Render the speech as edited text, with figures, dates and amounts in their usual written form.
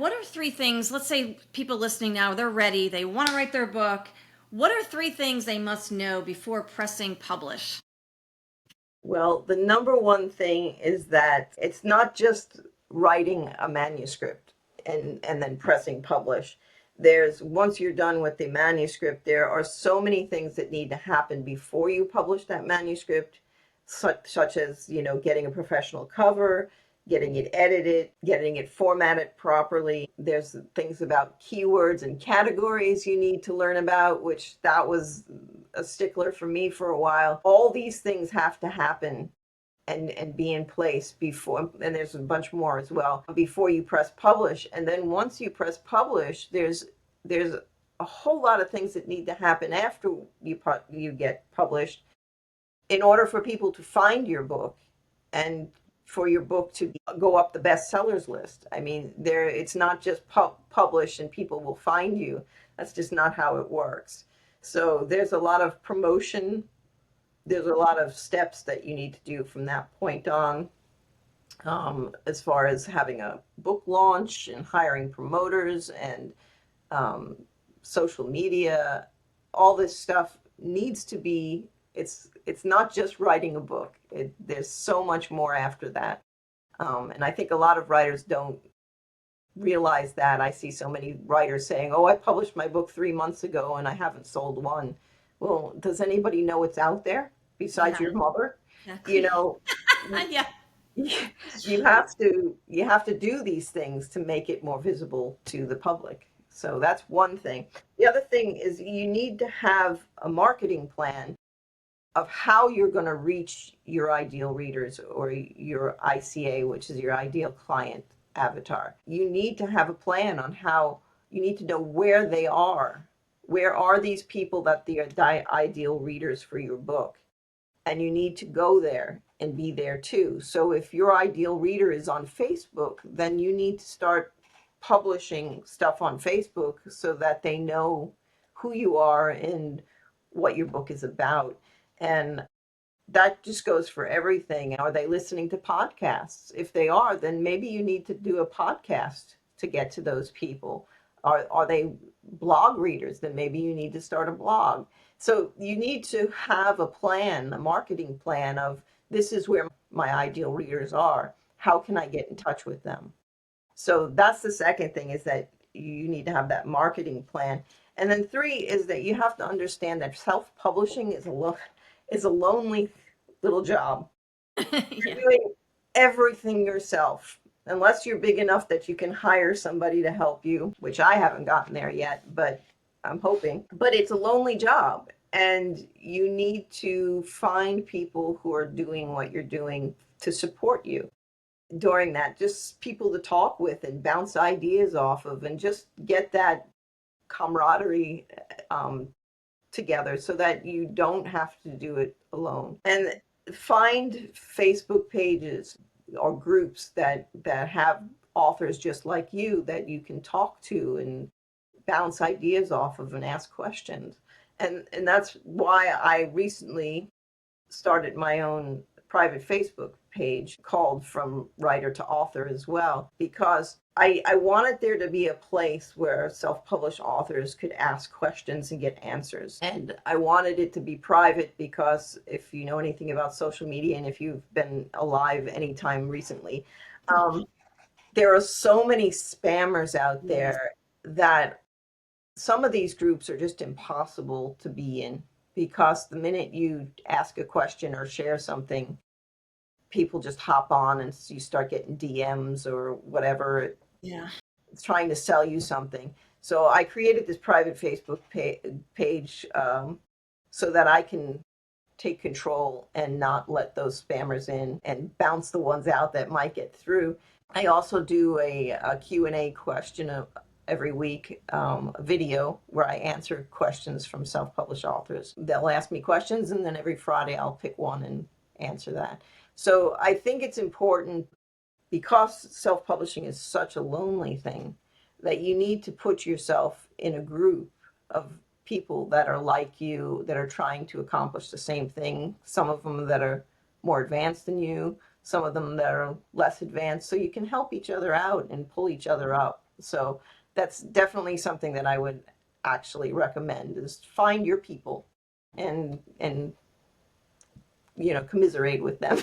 what are 3 things, let's say people listening now, they're ready, they want to write their book. What are 3 things they must know before pressing publish? Well, the number one thing is that it's not just writing a manuscript and then pressing publish. Once you're done with the manuscript, there are so many things that need to happen before you publish that manuscript, such as, getting a professional cover, getting it edited, getting it formatted properly. There's things about keywords and categories you need to learn about, which that was a stickler for me for a while. All these things have to happen and be in place before, and there's a bunch more as well, before you press publish. And then once you press publish, there's a whole lot of things that need to happen after you get published in order for people to find your book and for your book to go up the bestsellers list. I mean, it's not just publish and people will find you. That's just not how it works. So there's a lot of promotion. There's a lot of steps that you need to do from that point on, as far as having a book launch and hiring promoters and social media. All this stuff needs to be, it's not just writing a book. There's so much more after that. And I think a lot of writers don't realize that. I see so many writers saying, oh, I published my book 3 months ago and I haven't sold one. Well, does anybody know it's out there besides your mother? Exactly. Yeah. You have to do these things to make it more visible to the public. So that's one thing. The other thing is you need to have a marketing plan of how you're going to reach your ideal readers or your ICA, which is your ideal client avatar. You need to have a plan on how you need to know where they are. Where are these people that they are ideal readers for your book? And you need to go there and be there too. So if your ideal reader is on Facebook, then you need to start publishing stuff on Facebook so that they know who you are and what your book is about. And that just goes for everything. Are they listening to podcasts? If they are, then maybe you need to do a podcast to get to those people. Are they blog readers? Then maybe you need to start a blog. So you need to have a plan, a marketing plan of this is where my ideal readers are. How can I get in touch with them? So that's the second thing, is that you need to have that marketing plan. And then 3 is that you have to understand that self-publishing is a lonely little job. You're doing everything yourself, unless you're big enough that you can hire somebody to help you, which I haven't gotten there yet, but I'm hoping. But it's a lonely job, and you need to find people who are doing what you're doing to support you during that, just people to talk with and bounce ideas off of, and just get that camaraderie together so that you don't have to do it alone. And find Facebook pages or groups that have authors just like you that you can talk to and bounce ideas off of and ask questions. And that's why I recently started my own private Facebook page called From Writer to Author as well, because I wanted there to be a place where self-published authors could ask questions and get answers. And I wanted it to be private because if you know anything about social media and if you've been alive anytime recently, there are so many spammers out there that some of these groups are just impossible to be in, because the minute you ask a question or share something, people just hop on and you start getting DMs or whatever. Yeah. It's trying to sell you something. So I created this private Facebook page so that I can take control and not let those spammers in and bounce the ones out that might get through. I also do a Q&A question every week, a video where I answer questions from self-published authors. They'll ask me questions, and then every Friday I'll pick one and answer that. So I think it's important, because self-publishing is such a lonely thing, that you need to put yourself in a group of people that are like you, that are trying to accomplish the same thing. Some of them that are more advanced than you, some of them that are less advanced, so you can help each other out and pull each other up. So that's definitely something that I would actually recommend, is find your people and commiserate with them.